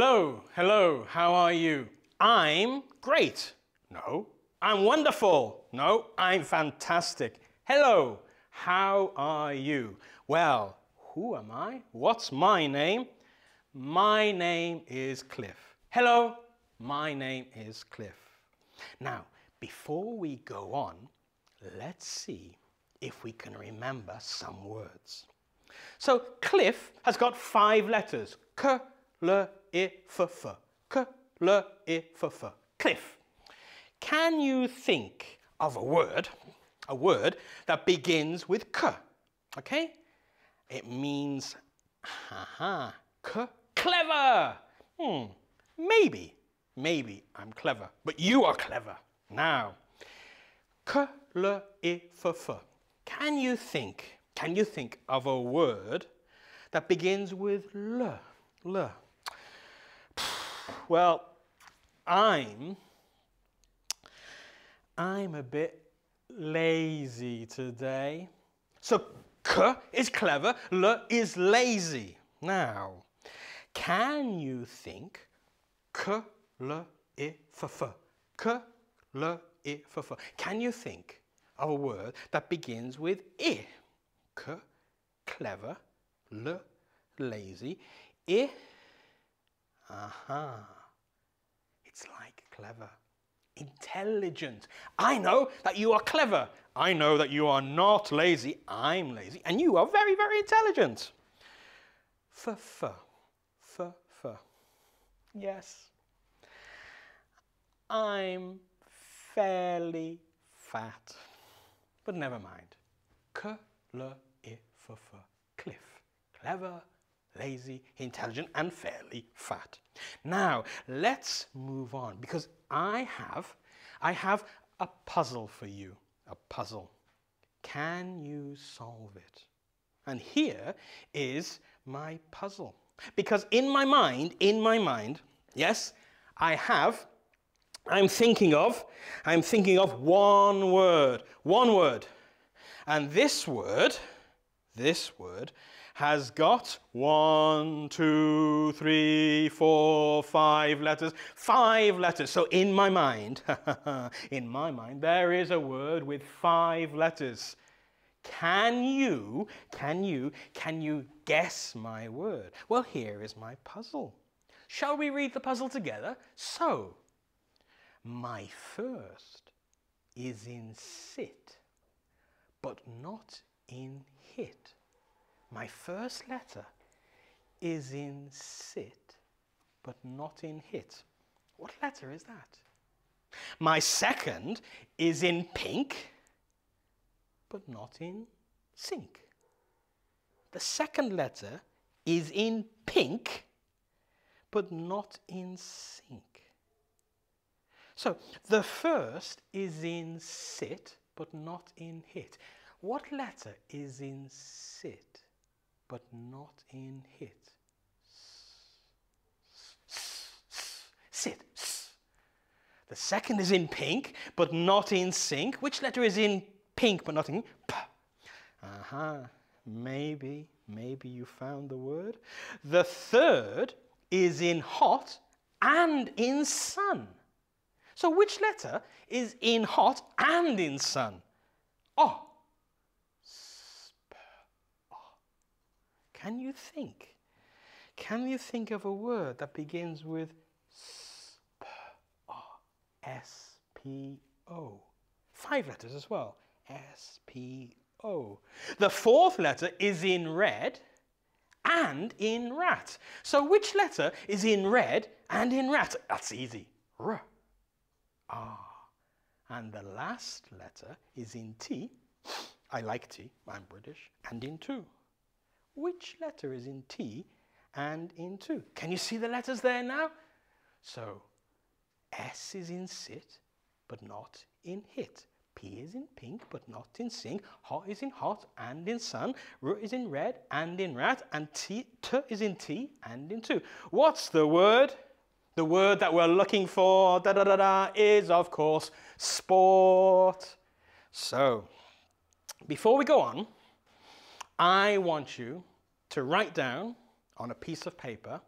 Hello, hello, how are you? I'm great. No. I'm wonderful. No, I'm fantastic. Hello, how are you? Well, who am I? What's my name? My name is Cliff. Hello, my name is Cliff. Now, before we go on, let's see if we can remember some words. So, Cliff has got 5 letters. K, L, I, F, F. K, L, I, F, F. Cliff. Can you think of a word that begins with K? Okay? It means, K, clever. Maybe I'm clever, but you are clever. Now, K, L, I, F, F. Can you think of a word that begins with L? L. Well, I'm a bit lazy today. So K is clever, L is lazy. Now, can you think K, L, I, F, F? K, L, I, F, F. Can you think of a word that begins with I? K, clever, L, lazy, I. It's like clever. Intelligent. I know that you are clever. I know that you are not lazy. I'm lazy. And you are very, very intelligent. F. Yes. I'm fairly fat. But never mind. K, L, I, F, F. Cliff. Clever, lazy, intelligent, and fairly fat. Now, let's move on, because I have a puzzle for you. A puzzle. Can you solve it? And here is my puzzle. Because in my mind, yes, I'm thinking of one word. And this word has got 1, 2, 3, 4, 5 letters. 5 letters. So in my mind, there is a word with 5 letters. Can you guess my word? Well, here is my puzzle. Shall we read the puzzle together? So, my first is in sit, but not in hit. My first letter is in sit, but not in hit. What letter is that? My second is in pink, but not in sink. The second letter is in pink, but not in sink. So, the first is in sit, but not in hit. What letter is in sit, but not in hit? Sit. The second is in pink, but not in sink. Which letter is in pink, but not in p? Maybe you found the word. The third is in hot and in sun. So which letter is in hot and in sun? Oh. Can you think of a word that begins with S-P-O? 5 letters as well. S-P-O. The fourth letter is in red and in rat. So which letter is in red and in rat? That's easy. R. Ah. And the last letter is in T. I like tea. I'm British. And in 2. Which letter is in T and in 2? Can you see the letters there now? So, S is in sit, but not in hit. P is in pink, but not in sink. Hot is in hot and in sun. R is in red and in rat. And T is in T and in 2. What's the word? The word that we're looking for, is, of course, sport. So, before we go on, I want you to write down on a piece of paper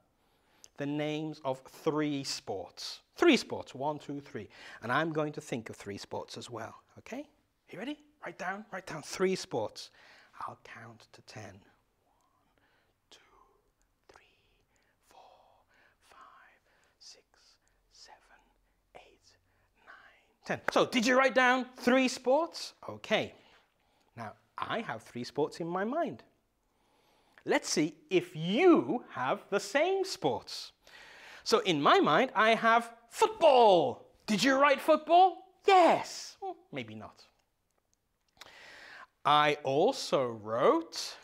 the names of 3 sports. 3 sports, 1, 2, 3. And I'm going to think of 3 sports as well, okay? You ready? Write down 3 sports. I'll count to 10. 1, 2, 3, 4, 5, 6, 7, 8, 9, 10. So, did you write down 3 sports? Okay. Now, I have 3 sports in my mind. Let's see if you have the same sports. So in my mind, I have football. Did you write football? Yes. Well, maybe not. I also wrote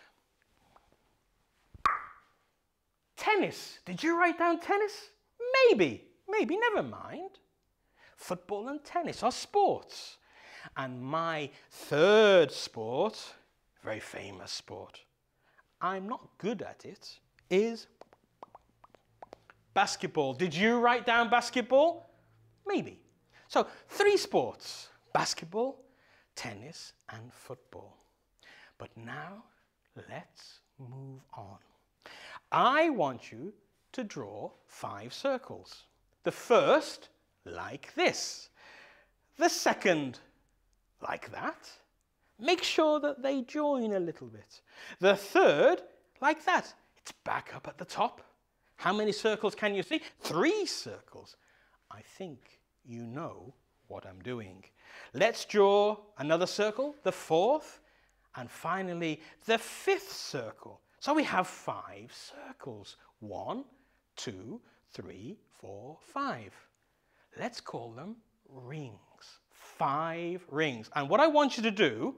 tennis. Did you write down tennis? Maybe. Maybe, never mind. Football and tennis are sports. And my 3rd sport, very famous sport, I'm not good at it, is basketball. Did you write down basketball? Maybe. So 3 sports, basketball, tennis and football. But now let's move on. I want you to draw 5 circles. The first, like this. The second, like that. Make sure that they join a little bit. The third, like that. It's back up at the top. How many circles can you see? 3 circles. I think you know what I'm doing. Let's draw another circle, the 4th, and finally the 5th circle. So we have 5 circles. 1, 2, 3, 4, 5. Let's call them rings. 5 rings. And what I want you to do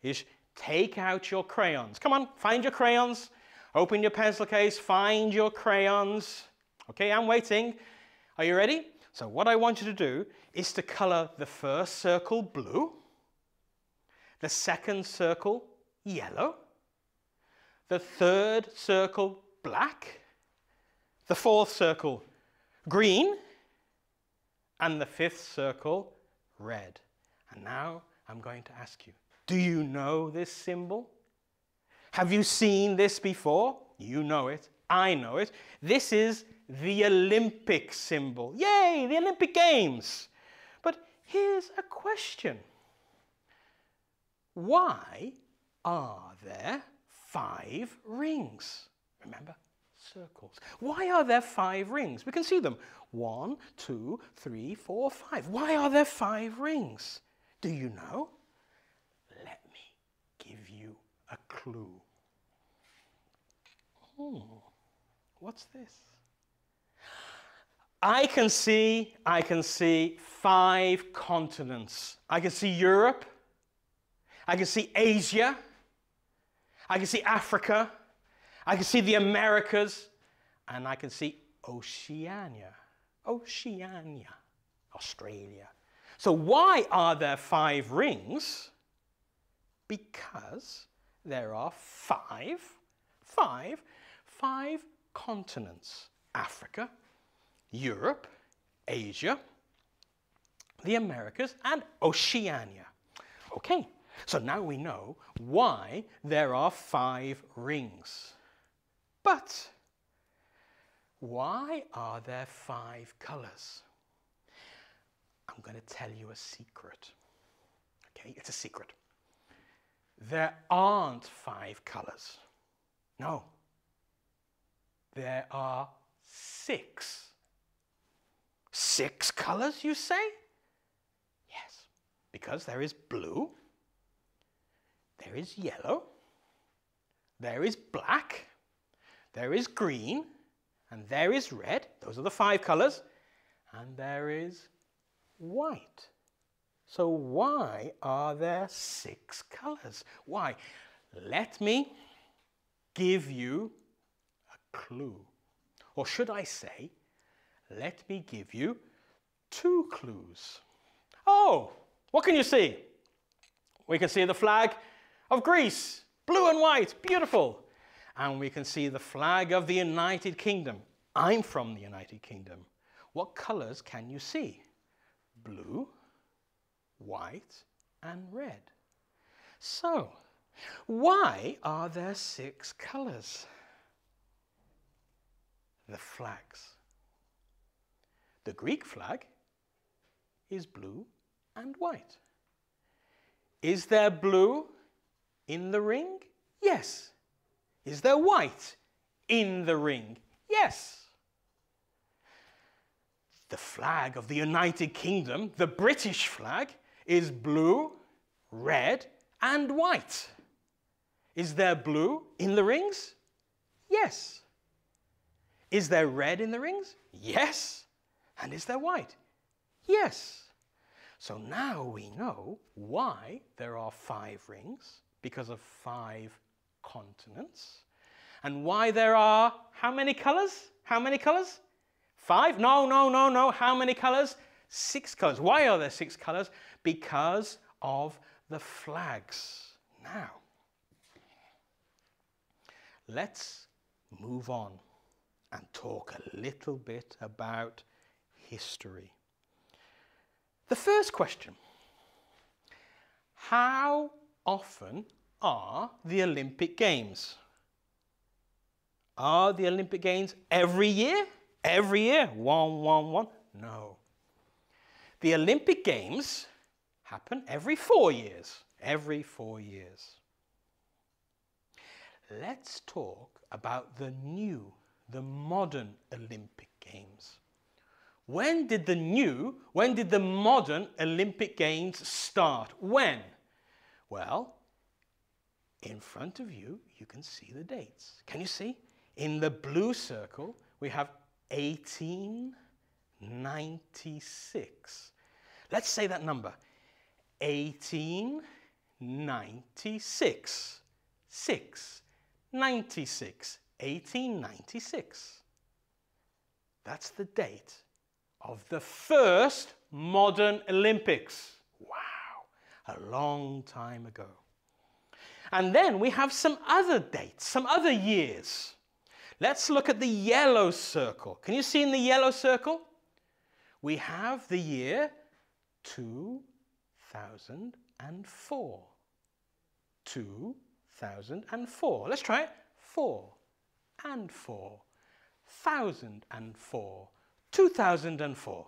is take out your crayons. Come on, find your crayons. Open your pencil case, find your crayons. Okay, I'm waiting. Are you ready? So what I want you to do is to colour the first circle blue, the second circle yellow, the 3rd circle black, the 4th circle green, and the 5th circle red. And now I'm going to ask you, do you know this symbol? Have you seen this before? You know it. I know it. This is the Olympic symbol. Yay, the Olympic Games. But here's a question. Why are there 5 rings? Remember, circles. Why are there 5 rings? We can see them. 1, 2, 3, 4, 5. Why are there 5 rings? Do you know? Let me give you a clue. What's this? I can see 5 continents. I can see Europe. I can see Asia. I can see Africa. I can see the Americas. And I can see Oceania. Oceania. Australia. So why are there 5 rings? Because there are 5 continents. Africa, Europe, Asia, the Americas, and Oceania. Okay, so now we know why there are 5 rings. But why are there 5 colors? I'm going to tell you a secret. Okay, it's a secret. There aren't 5 colors. No. There are 6. 6 colors, you say? Yes, because there is blue, there is yellow, there is black, there is green, and there is red. Those are the 5 colors. And there is white. So why are there 6 colors? Why? Let me give you a clue. Or should I say, let me give you 2 clues. Oh, what can you see? We can see the flag of Greece, blue and white, beautiful. And we can see the flag of the United Kingdom. I'm from the United Kingdom. What colors can you see? Blue, white, and red. So, why are there 6 colors? the flags. The Greek flag is blue and white. Is there blue in the ring? Yes. Is there white in the ring? Yes. The flag of the United Kingdom, the British flag, is blue, red, and white. Is there blue in the rings? Yes. Is there red in the rings? Yes. And is there white? Yes. So now we know why there are 5 rings, because of 5 continents. And why there are how many colors? How many colors? 5? No. How many colors? 6 colors. Why are there 6 colors? Because of the flags. Now, let's move on and talk a little bit about history. The first question: how often are the Olympic Games? Are the Olympic Games every year? Every year? One? No. The Olympic Games happen every 4 years. Every 4 years. Let's talk about the modern Olympic Games. When did the modern Olympic Games start? When? Well, in front of you, you can see the dates. Can you see? In the blue circle, we have 1896. Let's say that number. 1896. 1896. That's the date of the first modern Olympics. Wow, a long time ago. And then we have some other dates, some other years. Let's look at the yellow circle. Can you see in the yellow circle? We have the year 2004. 2004. Let's try it. 4 and 4. 1004. 2004.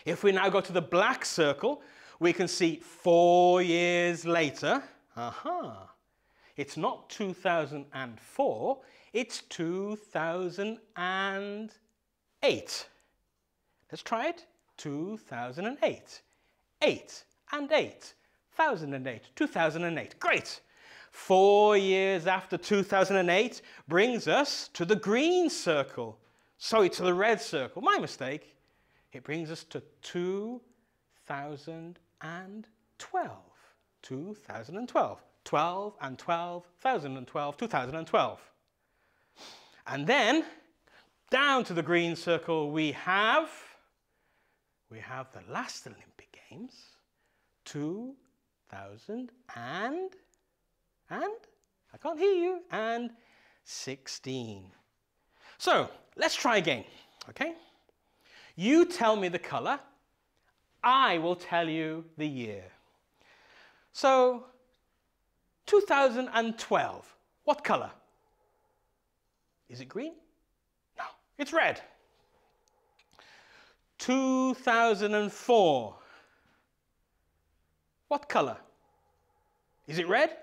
If we now go to the black circle, we can see 4 years later. It's not 2004, it's 2008. Let's try it. 2008. 8 and 8. 1008. 2008. Great. 4 years after 2008 brings us to the green circle. Sorry, to the red circle. My mistake. It brings us to 2012. 2012. 12 and 12, 2012, 2012. And then, down to the green circle, we have the last Olympic Games, 2000 and I can't hear you, and 16. So, let's try again, okay? You tell me the color, I will tell you the year. So, 2012, what color? Is it green? No, it's red. 2004, what color? Is it red?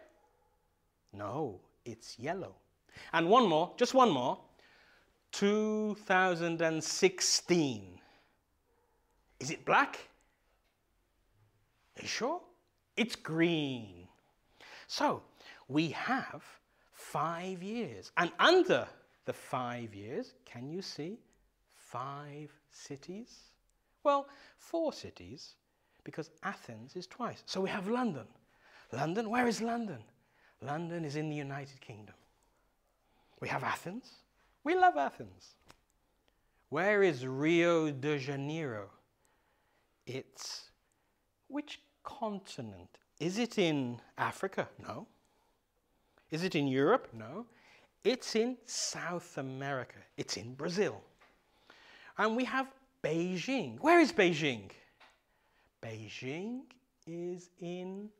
No, it's yellow. And one more, just one more. 2016. Is it black? Are you sure? It's green. So, we have 5 years. And under the 5 years, can you see 5 cities? Well, 4 cities, because Athens is twice. So we have London. London, where is London? London is in the United Kingdom. We have Athens. We love Athens. Where is Rio de Janeiro? It's which continent? Is it in Africa? No. Is it in Europe? No. It's in South America. It's in Brazil. And we have Beijing. Where is Beijing? Beijing is in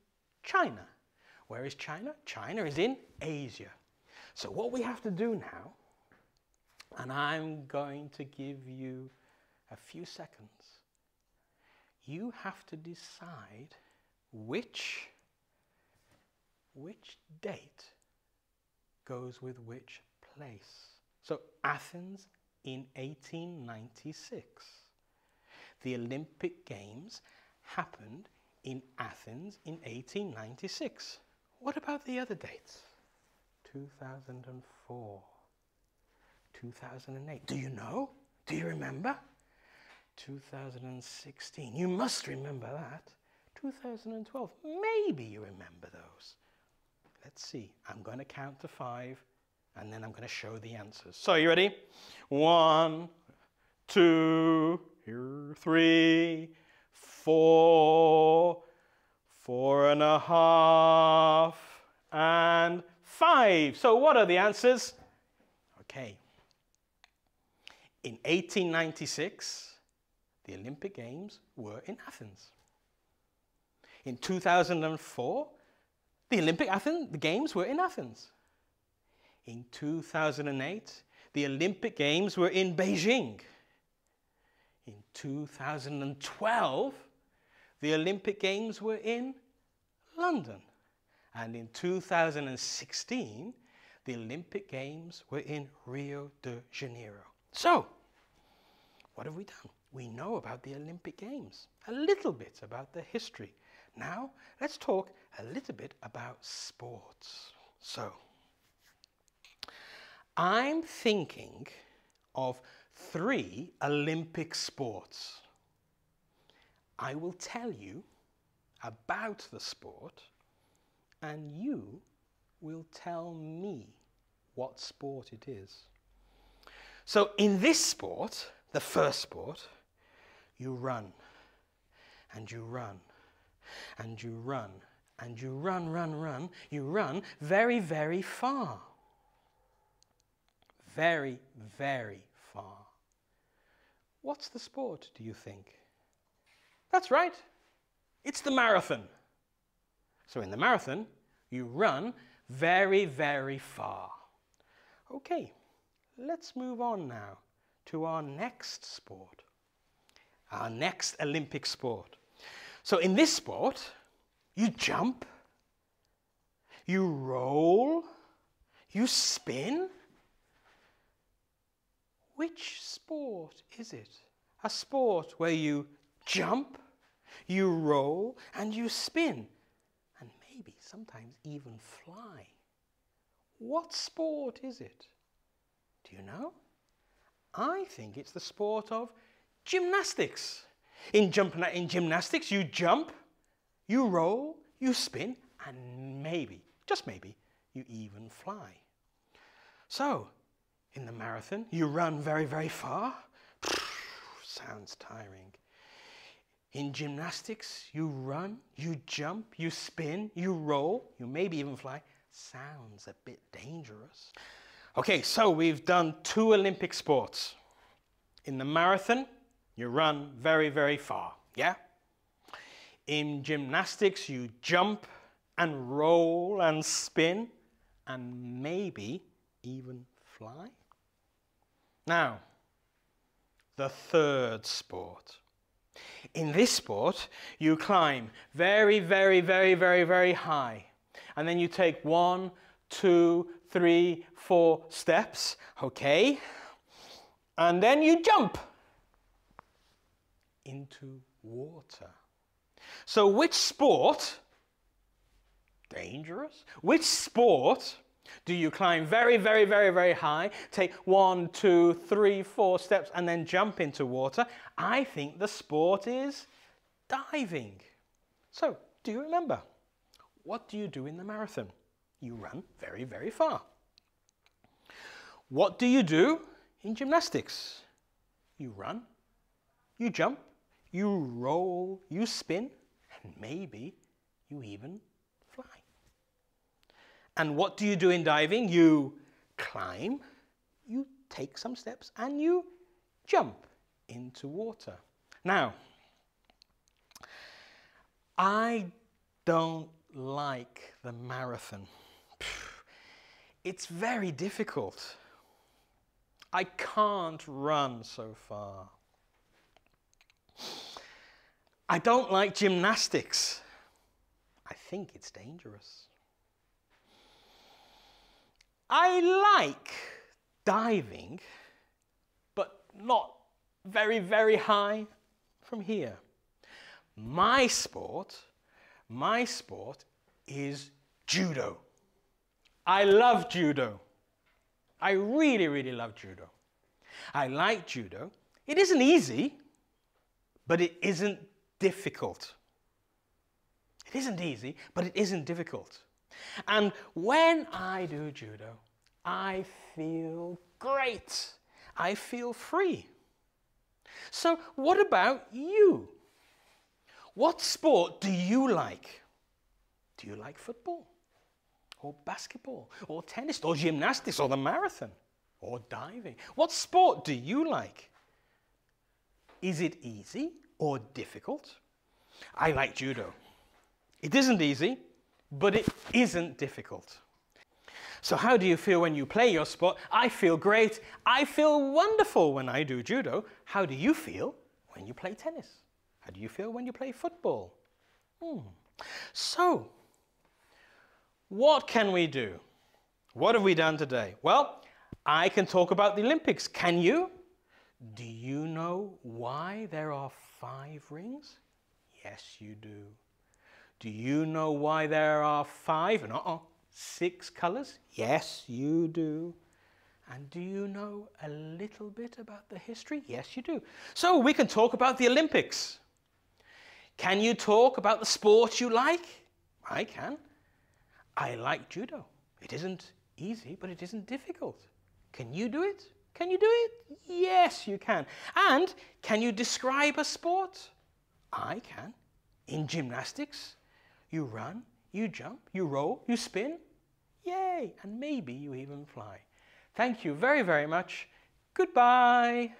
China. Where is China? China is in Asia. So what we have to do now And I'm going to give you a few seconds. You have to decide which date goes with which place. So Athens in 1896. The Olympic Games happened in Athens in 1896. What about the other dates? 2004, 2008. Do you know? Do you remember? 2016. You must remember that. 2012. Maybe you remember those. Let's see. I'm going to count to 5 and then I'm going to show the answers. So, you ready? 1, 2, 3, 4, 4.5, and 5. So what are the answers? Okay. In 1896, the Olympic Games were in Athens. In 2004, the Games were in Athens. In 2008, the Olympic Games were in Beijing. In 2012, the Olympic Games were in London. And in 2016, the Olympic Games were in Rio de Janeiro. So, what have we done? We know about the Olympic Games, a little bit about the history. Now, let's talk a little bit about sports. So, I'm thinking of 3 Olympic sports. I will tell you about the sport, and you will tell me what sport it is. So in this sport, the first sport, you run, and you run, and you run, and you run. You run very, very far. Very, very far. What's the sport, do you think? That's right. It's the marathon. So in the marathon, you run very, very far. Okay, let's move on now to our next sport, our next Olympic sport. So in this sport, you jump, you roll, you spin. Which sport is it? A sport where you jump, you roll, and you spin, and maybe sometimes even fly. What sport is it? Do you know? I think it's the sport of gymnastics. In gymnastics, you jump, you roll, you spin, and maybe, just maybe, you even fly. So, in the marathon, you run very, very far. Sounds tiring. In gymnastics, you run, you jump, you spin, you roll, you maybe even fly. Sounds a bit dangerous. Okay, so we've done 2 Olympic sports. In the marathon, you run very, very far, yeah? In gymnastics, you jump and roll and spin and maybe even fly. Now, the third sport. In this sport, you climb very, very, very, very, very high. And then you take 1, 2, 3, 4 steps, okay? And then you jump into water. So which sport, dangerous, which sport do you climb very, very, very, very high, take 1, 2, 3, 4 steps, and then jump into water? I think the sport is diving. So, do you remember? What do you do in the marathon? You run very, very far. What do you do in gymnastics? You run, you jump, you roll, you spin, and maybe you even fly. And what do you do in diving? You climb, you take some steps, and you jump into water. Now, I don't like the marathon. It's very difficult. I can't run so far. I don't like gymnastics. I think it's dangerous. I like diving, but not very, very high from here. My sport is judo. I love judo. I really, really love judo. I like judo. It isn't easy, but it isn't difficult. It isn't easy, but it isn't difficult. And when I do judo, I feel great. I feel free. So what about you? What sport do you like? Do you like football? Or basketball? Or tennis? Or gymnastics? Or the marathon? Or diving? What sport do you like? Is it easy or difficult? I like judo. It isn't easy, but it isn't difficult. So how do you feel when you play your sport? I feel great. I feel wonderful when I do judo. How do you feel when you play tennis? How do you feel when you play football? So, what can we do? What have we done today? Well, I can talk about the Olympics. Can you? Do you know why there are 5 rings? Yes, you do. Do you know why there are 6 colours? Yes, you do. And do you know a little bit about the history? Yes, you do. So we can talk about the Olympics. Can you talk about the sport you like? I can. I like judo. It isn't easy, but it isn't difficult. Can you do it? Can you do it? Yes, you can. And can you describe a sport? I can. In gymnastics, you run, you jump, you roll, you spin. Yay! And maybe you even fly. Thank you very, very much. Goodbye.